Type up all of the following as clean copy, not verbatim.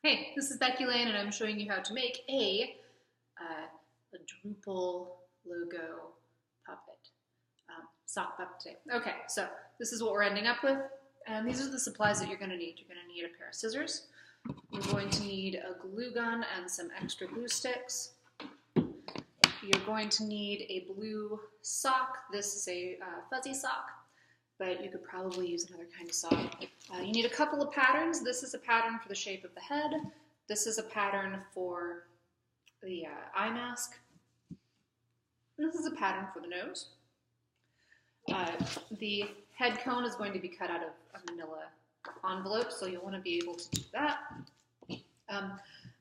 Hey, this is Becky Lane, and I'm showing you how to make a Drupal logo puppet, sock puppet today. Okay, so this is what we're ending up with, and these are the supplies that you're going to need. You're going to need a pair of scissors. You're going to need a glue gun and some extra glue sticks. You're going to need a blue sock. This is a fuzzy sock, but you could probably use another kind of sock. You need a couple of patterns. This is a pattern for the shape of the head. This is a pattern for the eye mask. This is a pattern for the nose. The head cone is going to be cut out of a manila envelope, so you'll want to be able to do that.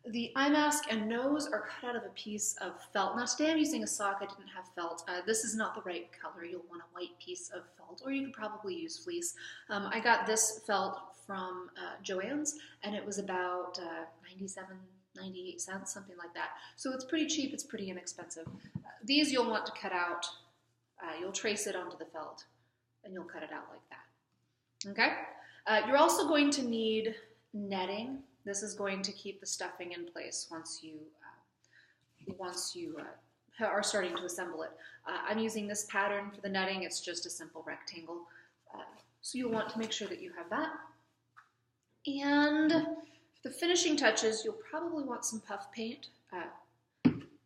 The eye mask and nose are cut out of a piece of felt. Now today I'm using a sock. I didn't have felt. This is not the right color. You'll want a white piece of felt, or you could probably use fleece. I got this felt from Joann's, and it was about 98 cents, something like that. So it's pretty cheap. It's pretty inexpensive. These you'll want to cut out. You'll trace it onto the felt, and you'll cut it out like that. Okay? You're also going to need netting. This is going to keep the stuffing in place once you are starting to assemble it. I'm using this pattern for the netting. It's just a simple rectangle. So you'll want to make sure that you have that. And for the finishing touches, you'll probably want some puff paint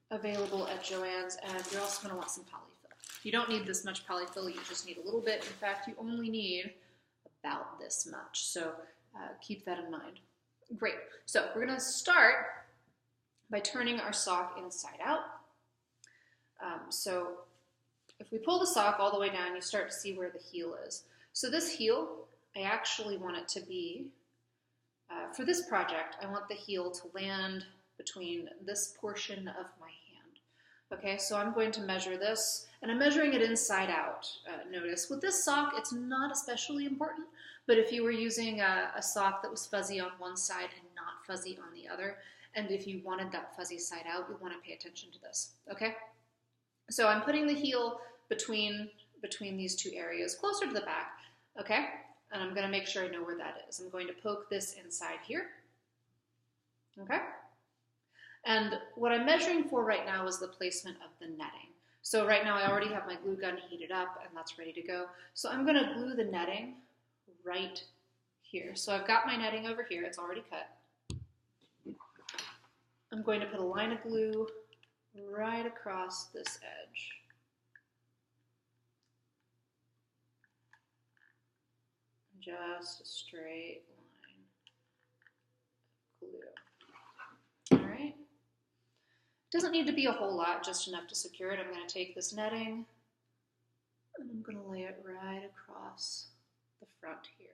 available at Joann's, and you're also going to want some polyfill. You don't need this much polyfill. You just need a little bit. In fact, you only need about this much. So keep that in mind. Great. So we're going to start by turning our sock inside out. So if we pull the sock all the way down, you start to see where the heel is. So this heel, I actually want it to be, for this project, I want the heel to land between this portion of my hand. Okay, so I'm going to measure this, and I'm measuring it inside out. Notice, with this sock, it's not especially important, but if you were using a sock that was fuzzy on one side and not fuzzy on the other, and if you wanted that fuzzy side out, you'll want to pay attention to this, okay? So I'm putting the heel between these two areas, closer to the back, okay? And I'm going to make sure I know where that is. I'm going to poke this inside here, okay? And what I'm measuring for right now is the placement of the netting. So right now I already have my glue gun heated up, and that's ready to go. So I'm going to glue the netting right here. So I've got my netting over here. It's already cut. I'm going to put a line of glue right across this edge. Just a straight line of glue. All right. Doesn't need to be a whole lot, just enough to secure it. I'm going to take this netting and I'm going to lay it right across the front here.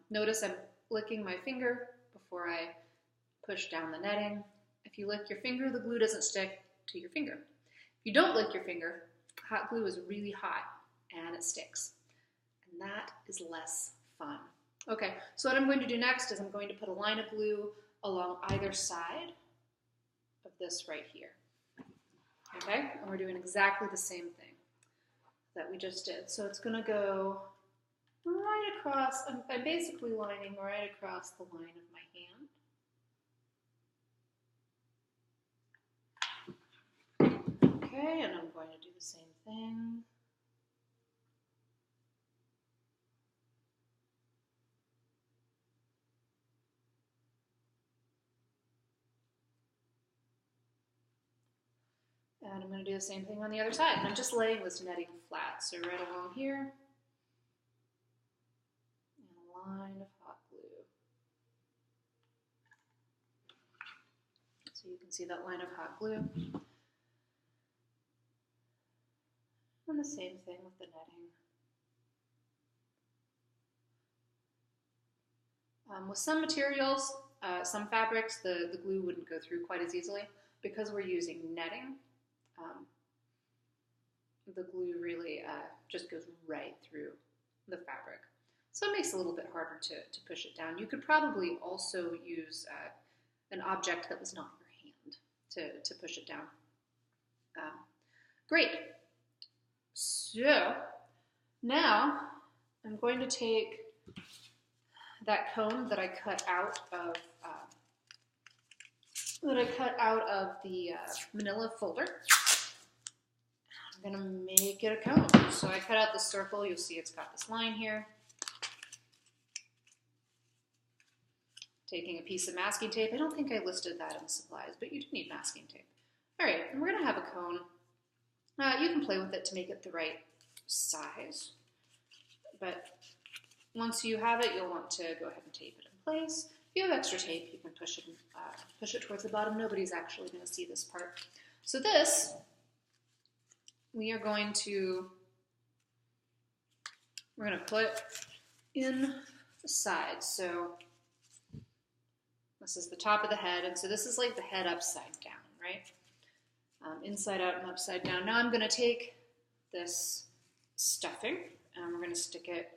Notice I'm licking my finger before I push down the netting. If you lick your finger, the glue doesn't stick to your finger. If you don't lick your finger, hot glue is really hot and it sticks. And that is less fun. Okay, so what I'm going to do next is I'm going to put a line of glue along either side of this right here. Okay, and we're doing exactly the same thing that we just did. So it's going to go right across. I'm basically lining right across the line of my hand. Okay, and I'm going to do the same thing. And I'm going to do the same thing on the other side. And I'm just laying this netting flat. So right along here, and a line of hot glue. So you can see that line of hot glue. And the same thing with the netting. With some materials, some fabrics, the glue wouldn't go through quite as easily. Because we're using netting, the glue really just goes right through the fabric. So it makes it a little bit harder to push it down. You could probably also use an object that was not your hand to push it down. Great. So now I'm going to take that cone that I cut out of the manila folder. I'm gonna make it a cone. So I cut out the circle. You'll see it's got this line here. Taking a piece of masking tape. I don't think I listed that in the supplies, but you do need masking tape. All right, and we're gonna have a cone. You can play with it to make it the right size, but once you have it, you'll want to go ahead and tape it in place. If you have extra tape, you can push it towards the bottom. Nobody's actually going to see this part. So this, we're going to put in the sides. So this is the top of the head, and so this is like the head upside down, right? Inside out and upside down. Now I'm going to take this stuffing, and we're going to stick it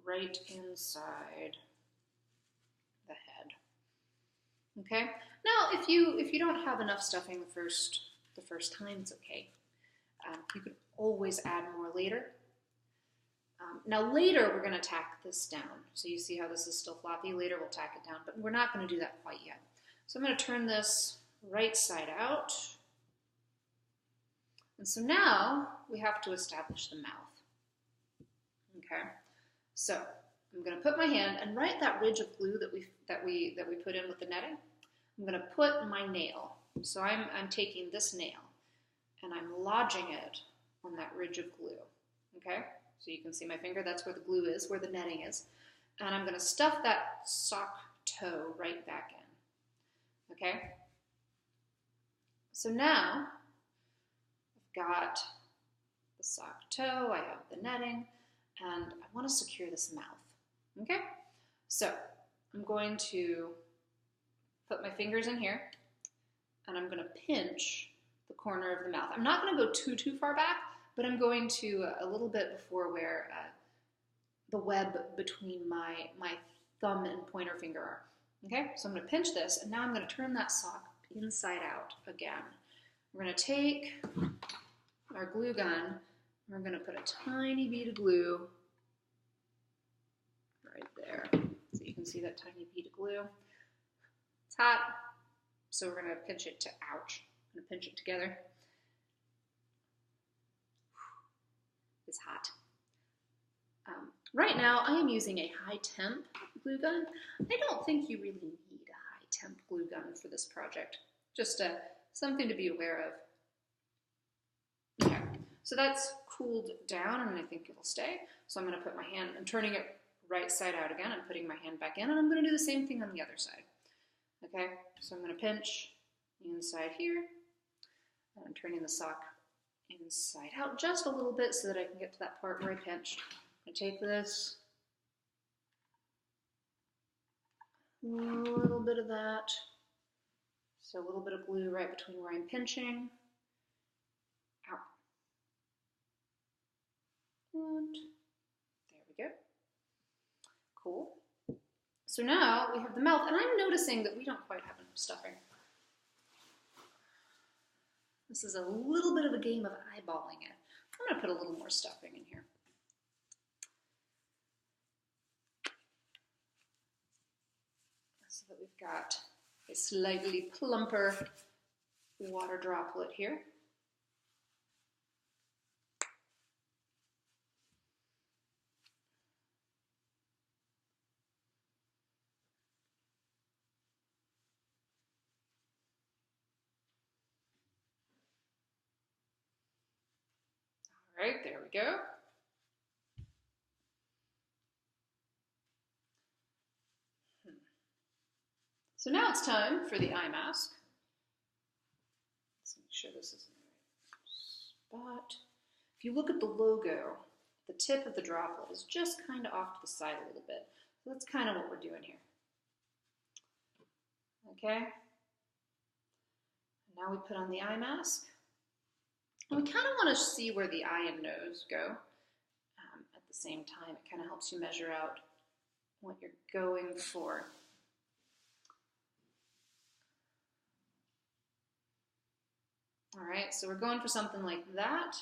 right inside the head. Okay. Now, if you don't have enough stuffing the first time, it's okay. You can always add more later. Now later we're going to tack this down. So you see how this is still floppy. Later we'll tack it down, but we're not going to do that quite yet. So I'm going to turn this right side out. And so now we have to establish the mouth. Okay. So I'm going to put my hand and right that ridge of glue that we put in with the netting. I'm going to put my nail. So I'm taking this nail and I'm lodging it on that ridge of glue. Okay, so you can see my finger. That's where the glue is, where the netting is, and I'm going to stuff that sock toe right back in. Okay. So now I've got the sock toe. I have the netting. And I want to secure this mouth, okay? So I'm going to put my fingers in here, and I'm going to pinch the corner of the mouth. I'm not going to go too far back, but I'm going to a little bit before where the web between my thumb and pointer finger are, okay? So I'm going to pinch this, and now I'm going to turn that sock inside out again. We're going to take our glue gun. We're going to put a tiny bead of glue right there. So you can see that tiny bead of glue. It's hot, so we're going to pinch it to, ouch, I'm going to pinch it together. It's hot. Right now, I am using a high temp glue gun. I don't think you really need a high temp glue gun for this project. Just something to be aware of. Okay, so that's cooled down and I think it'll stay. So I'm going to put my hand, I'm turning it right side out again. I'm putting my hand back in and I'm going to do the same thing on the other side. Okay, so I'm going to pinch inside here and I'm turning the sock inside out just a little bit so that I can get to that part where I pinched. I'm going to take this, a little bit of that, so a little bit of glue right between where I'm pinching. And there we go. Cool. So now we have the mouth, and I'm noticing that we don't quite have enough stuffing. This is a little bit of a game of eyeballing it. I'm going to put a little more stuffing in here. So that we've got a slightly plumper water droplet here. All right, there we go. So now it's time for the eye mask. Let's make sure this is in the right spot. If you look at the logo, the tip of the droplet is just kind of off to the side a little bit. So that's kind of what we're doing here. Okay. Now we put on the eye mask. And we kind of want to see where the eye and nose go at the same time. It kind of helps you measure out what you're going for. All right, so we're going for something like that.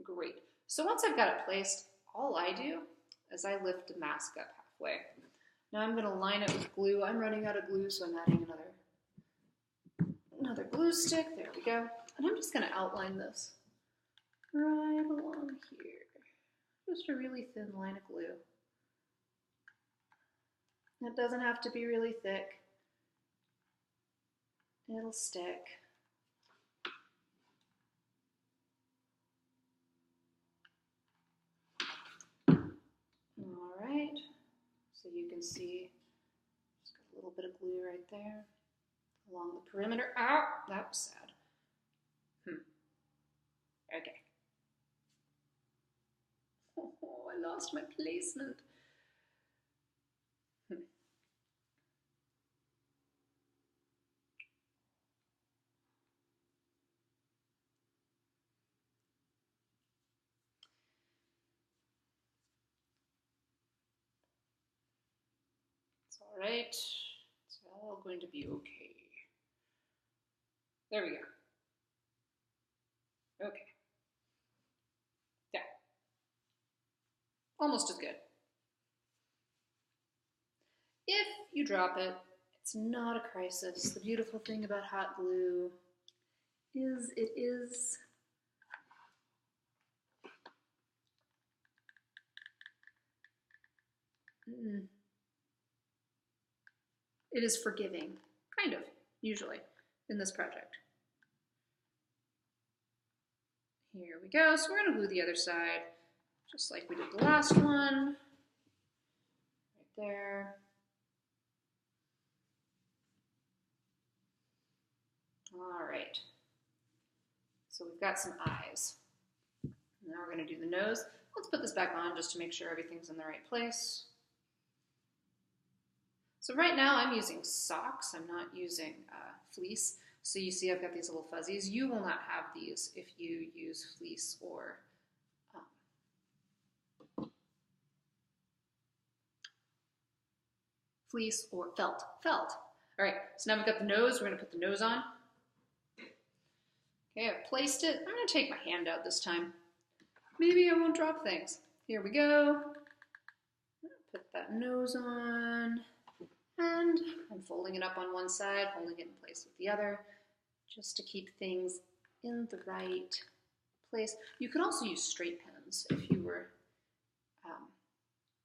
Great. So once I've got it placed, all I do as I lift the mask up halfway. Now I'm going to line it with glue. I'm running out of glue, so I'm adding another glue stick. There we go. And I'm just going to outline this right along here. Just a really thin line of glue. It doesn't have to be really thick. It'll stick. All right, so you can see, just got a little bit of glue right there along the perimeter. Ow, that was sad. Okay. Oh, I lost my placement. It's all right. It's all going to be okay. There we go. Okay. Yeah. Almost as good. If you drop it, it's not a crisis. The beautiful thing about hot glue is it is forgiving, kind of, usually, in this project. Here we go. So we're going to glue the other side, just like we did the last one. Right there. All right. So we've got some eyes. Now we're going to do the nose. Let's put this back on just to make sure everything's in the right place. So right now I'm using socks. I'm not using fleece. So you see I've got these little fuzzies. You will not have these if you use fleece or felt. All right, so now we've got the nose. We're going to put the nose on. Okay, I've placed it. I'm going to take my hand out this time. Maybe I won't drop things. Here we go. Put that nose on. And I'm folding it up on one side, holding it in place with the other, just to keep things in the right place. You could also use straight pins if you were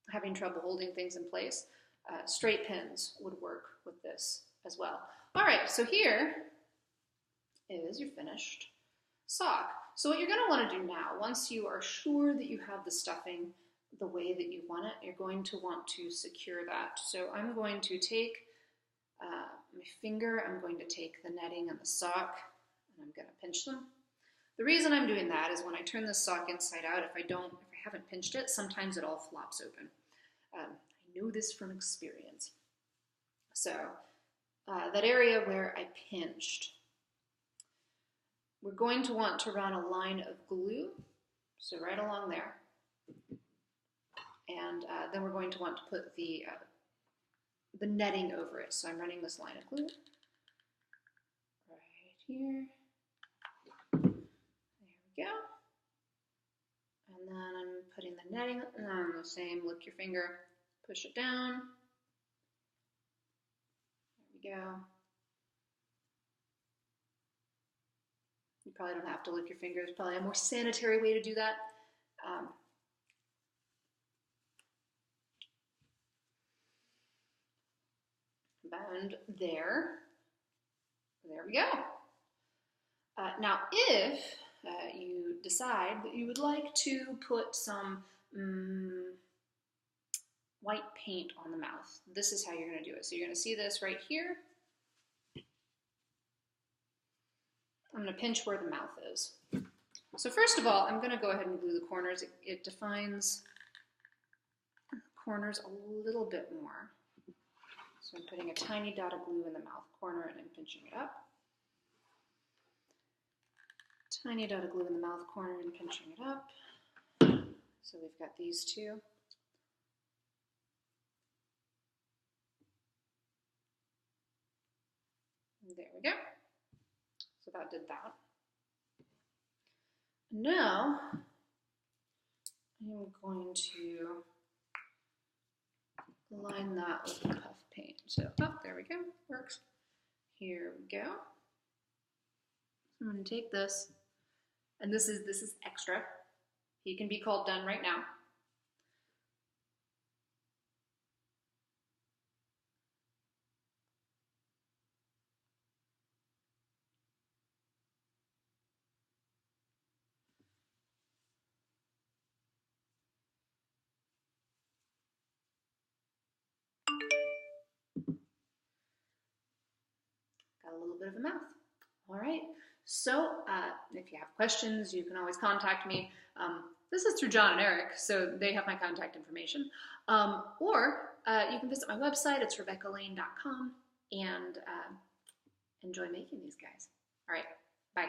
having trouble holding things in place. Straight pins would work with this as well. All right, so here is your finished sock. So what you're going to want to do now, once you are sure that you have the stuffing the way that you want it, you're going to want to secure that. So I'm going to take my finger, I'm going to take the netting and the sock, and I'm going to pinch them. The reason I'm doing that is when I turn this sock inside out, if I haven't pinched it, sometimes it all flops open. I know this from experience. So that area where I pinched, we're going to want to run a line of glue, so right along there. And then we're going to want to put the netting over it. So I'm running this line of glue right here. There we go. And then I'm putting the netting on the same, lick your finger, push it down. There we go. You probably don't have to lick your fingers. Probably a more sanitary way to do that. And there we go. Now, if you decide that you would like to put some white paint on the mouth, this is how you're going to do it. So you're going to see this right here. I'm going to pinch where the mouth is. So first of all, I'm going to go ahead and glue the corners. It defines corners a little bit more. So I'm putting a tiny dot of glue in the mouth corner and I'm pinching it up. Tiny dot of glue in the mouth corner and pinching it up. So we've got these two. There we go. So that did that. Now I'm going to align that with the cuff paint. So, oh, there we go, works. Here we go. I'm going to take this, and this is extra. He can be called done right now. Got a little bit of a mouth. All right. So if you have questions, you can always contact me. This is through John and Eric, so they have my contact information. Or you can visit my website. It's RebekahLane.com and enjoy making these guys. All right. Bye.